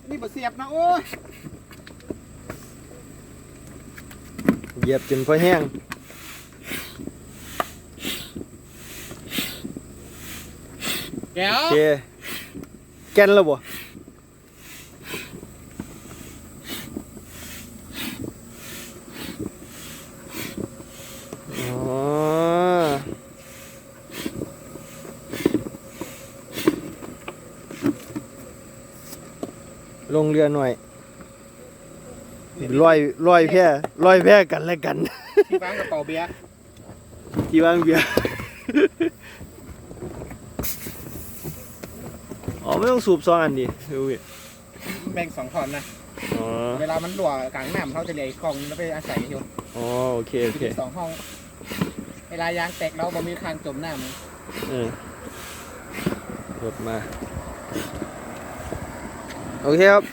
นี่บ่เสียบนะโอ้ยเหยียบจนพอแห้งแก้วโอเคแกนแล้วบ่อ๋อลงเรือหน่อยลอยแพร่กันแล้วกัน ที่วางกระเป๋าเบียร์ ที่วางเบียร์ อ๋อไม่ต้องสูบ2 อันดิดูดิ แบ่ง2 ท่อนนะ อ๋อ เวลามันรั่วกลางน้ำเขาจะเหลืออีกกล่องแล้วไปอาศัยอยู่ อ๋อโอเค 2 ห้องเวลายางแตกเราบ่มีทางจมน้ำ รถมาโอเคครับ